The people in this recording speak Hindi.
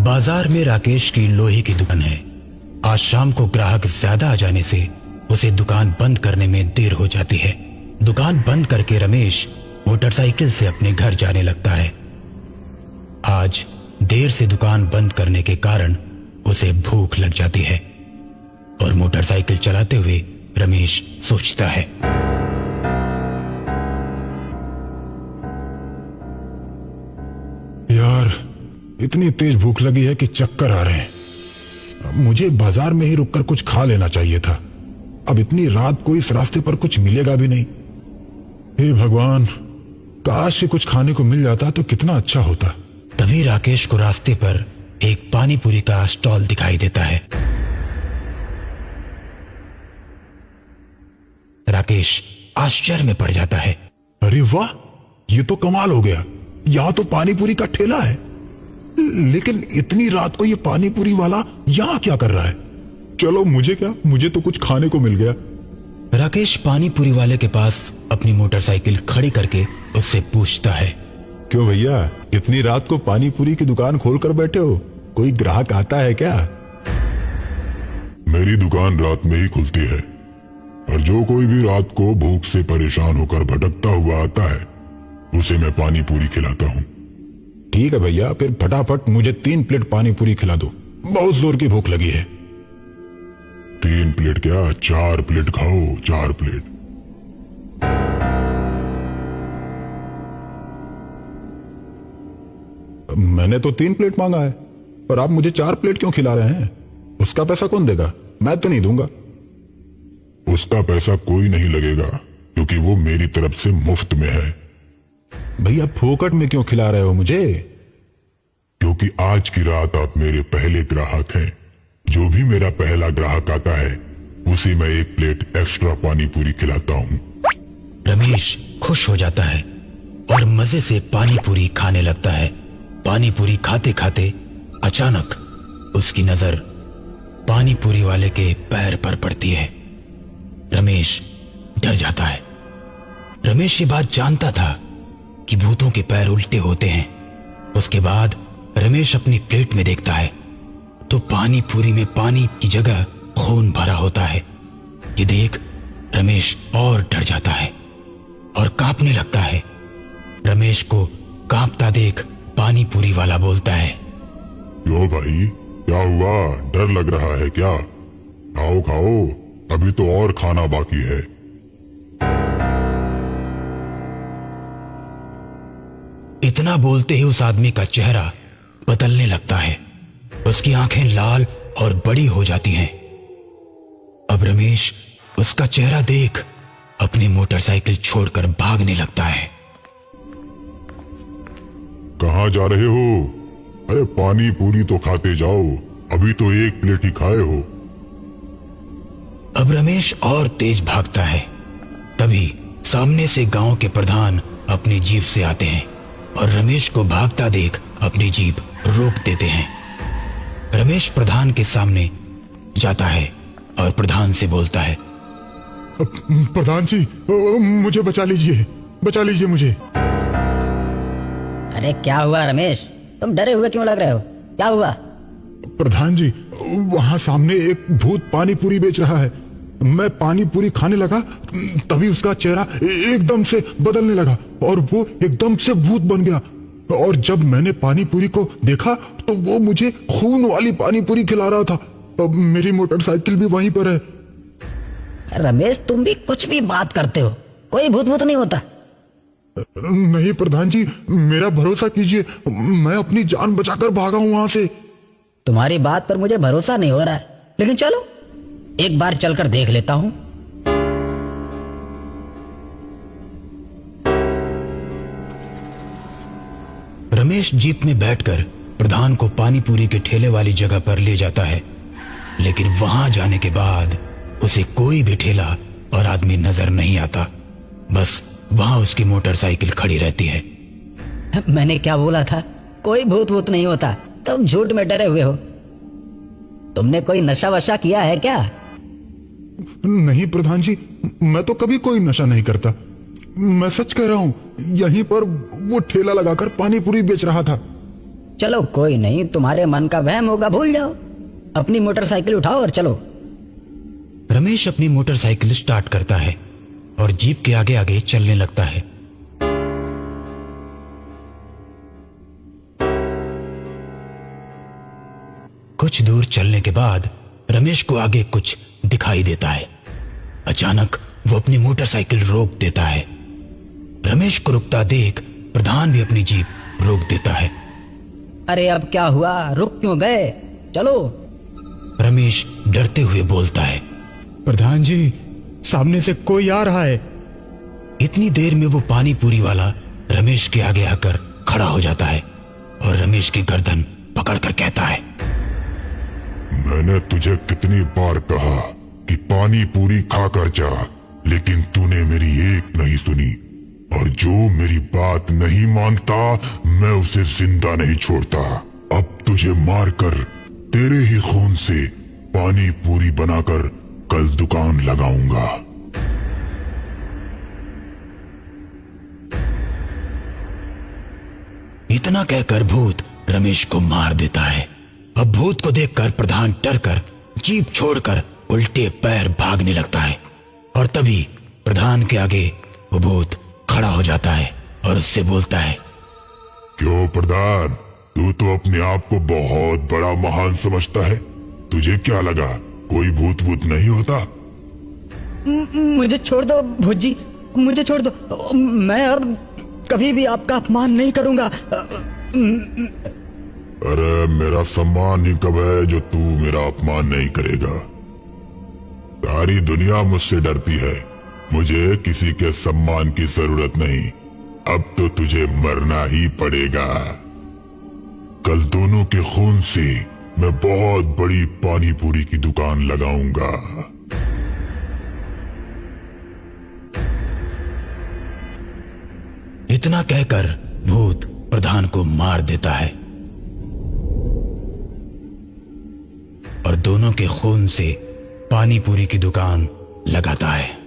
बाजार में राकेश की लोहे की दुकान है। आज शाम को ग्राहक ज्यादा आ जाने से उसे दुकान बंद करने में देर हो जाती है। दुकान बंद करके रमेश मोटरसाइकिल से अपने घर जाने लगता है। आज देर से दुकान बंद करने के कारण उसे भूख लग जाती है और मोटरसाइकिल चलाते हुए रमेश सोचता है, यार इतनी तेज भूख लगी है कि चक्कर आ रहे हैं। मुझे बाजार में ही रुककर कुछ खा लेना चाहिए था। अब इतनी रात को इस रास्ते पर कुछ मिलेगा भी नहीं। हे भगवान, काश कुछ खाने को मिल जाता तो कितना अच्छा होता। तभी राकेश को रास्ते पर एक पानी पूरी का स्टॉल दिखाई देता है। राकेश आश्चर्य में पड़ जाता है। अरे वाह, ये तो कमाल हो गया। यहाँ तो पानी पूरी का ठेला है, लेकिन इतनी रात को ये पानी पूरी वाला यहाँ क्या कर रहा है? चलो मुझे क्या, मुझे तो कुछ खाने को मिल गया। राकेश पानी पूरी वाले के पास अपनी मोटरसाइकिल खड़ी करके उससे पूछता है, क्यों भैया, इतनी रात को पानी पूरी की दुकान खोलकर बैठे हो? कोई ग्राहक आता है क्या? मेरी दुकान रात में ही खुलती है और जो कोई भी रात को भूख से परेशान होकर भटकता हुआ आता है उसे मैं पानी पूरी खिलाता हूँ। ठीक है भैया, फिर फटाफट मुझे 3 प्लेट पानी पूरी खिला दो। बहुत जोर की भूख लगी है। 3 प्लेट क्या, 4 प्लेट खाओ, 4 प्लेट। मैंने तो 3 प्लेट मांगा है, पर आप मुझे 4 प्लेट क्यों खिला रहे हैं? उसका पैसा कौन देगा? मैं तो नहीं दूंगा। उसका पैसा कोई नहीं लगेगा क्योंकि वो मेरी तरफ से मुफ्त में है। भैया फोकट में क्यों खिला रहे हो मुझे? क्योंकि आज की रात आप मेरे पहले ग्राहक हैं। जो भी मेरा पहला ग्राहक आता है उसे मैं 1 प्लेट एक्स्ट्रा पानी पूरी खिलाता हूँ। रमेश खुश हो जाता है और मजे से पानी पूरी खाने लगता है। पानी पूरी खाते खाते अचानक उसकी नजर पानी पूरी वाले के पैर पर पड़ती है। रमेश डर जाता है। रमेश ये बात जानता था कि भूतों के पैर उल्टे होते हैं। उसके बाद रमेश अपनी प्लेट में देखता है तो पानी पूरी में पानी की जगह खून भरा होता है। ये देख रमेश और डर जाता है और कांपने लगता है। रमेश को कांपता देख पानी पूरी वाला बोलता है, क्यों भाई, क्या हुआ? डर लग रहा है क्या? खाओ खाओ, अभी तो और खाना बाकी है। इतना बोलते ही उस आदमी का चेहरा बदलने लगता है। उसकी आंखें लाल और बड़ी हो जाती हैं। अब रमेश उसका चेहरा देख अपनी मोटरसाइकिल छोड़कर भागने लगता है। कहाँ जा रहे हो? अरे पानी पूरी तो खाते जाओ, अभी तो 1 प्लेट ही खाए हो। अब रमेश और तेज भागता है। तभी सामने से गांव के प्रधान अपनी जीप से आते हैं और रमेश को भागता देख अपनी जीप रोक देते हैं। रमेश प्रधान के सामने जाता है और प्रधान से बोलता है, प्रधान जी, मुझे बचा लीजिए, बचा लीजिए मुझे। अरे क्या हुआ रमेश, तुम डरे हुए क्यों लग रहे हो? क्या हुआ? प्रधान जी, वहां सामने एक भूत पानी पूरी बेच रहा है। मैं पानी पूरी खाने लगा तभी उसका चेहरा एकदम से बदलने लगा और वो एकदम से भूत बन गया। और जब मैंने पानी पूरी को देखा तो वो मुझे खून वाली पानी पूरी खिला रहा था। अब मेरी मोटरसाइकिल भी वहीं पर है। रमेश, तुम भी कुछ भी बात करते हो। कोई भूत भूत नहीं होता। नहीं प्रधान जी, मेरा भरोसा कीजिए, मैं अपनी जान बचाकर भागा हूं वहां से। तुम्हारी बात पर मुझे भरोसा नहीं हो रहा है, लेकिन चलो एक बार चलकर देख लेता हूं। रमेश जीप में बैठकर प्रधान को पानी पूरी के ठेले वाली जगह पर ले जाता है, लेकिन वहां जाने के बाद उसे कोई भी ठेला और आदमी नजर नहीं आता। बस वहां उसकी मोटरसाइकिल खड़ी रहती है। मैंने क्या बोला था? कोई भूत भूत नहीं होता। तुम झूठ में डरे हुए हो। तुमने कोई नशा वशा किया है क्या? नहीं प्रधान जी, मैं तो कभी कोई नशा नहीं करता। मैं सच कह रहा हूं, यहीं पर वो ठेला लगाकर पानी पूरी बेच रहा था। चलो कोई नहीं, तुम्हारे मन का वहम होगा, भूल जाओ। अपनी मोटरसाइकिल उठाओ और चलो। रमेश अपनी मोटरसाइकिल स्टार्ट करता है और जीप के आगे आगे चलने लगता है। कुछ दूर चलने के बाद रमेश को आगे कुछ दिखाई देता है। अचानक वो अपनी मोटरसाइकिल रोक देता है। रमेश को रुकता देख प्रधान भी अपनी जीप रोक देता है। अरे अब क्या हुआ, रुक क्यों गए? चलो। रमेश डरते हुए बोलता है, प्रधान जी, सामने से कोई आ रहा है। इतनी देर में वो पानी पूरी वाला रमेश के आगे आकर खड़ा हो जाता है और रमेश की गर्दन पकड़कर कहता है, मैंने तुझे कितनी बार कहा कि पानी पूरी खाकर जा, लेकिन तूने मेरी एक नहीं सुनी। और जो मेरी बात नहीं मानता मैं उसे जिंदा नहीं छोड़ता। अब तुझे मारकर तेरे ही खून से पानी पूरी बनाकर कल दुकान लगाऊंगा। इतना कहकर भूत रमेश को मार देता है। अब भूत को देखकर प्रधान डरकर जीप छोड़कर उल्टे पैर भागने लगता है और तभी प्रधान के आगे वो भूत खड़ा हो जाता है और उससे बोलता है, क्यों प्रधान, तू तो अपने आप को बहुत बड़ा महान समझता है। तुझे क्या लगा कोई भूत भूत नहीं होता? मुझे छोड़ दो भूत जी, मुझे छोड़ दो। मैं अब कभी भी आपका अपमान नहीं करूंगा। अरे मेरा सम्मान ही कब है जो तू मेरा अपमान नहीं करेगा? सारी दुनिया मुझसे डरती है, मुझे किसी के सम्मान की जरूरत नहीं। अब तो तुझे मरना ही पड़ेगा। कल दोनों के खून से मैं बहुत बड़ी पानी पूरी की दुकान लगाऊंगा। इतना कहकर भूत प्रधान को मार देता है और दोनों के खून से पानी पूरी की दुकान लगाता है।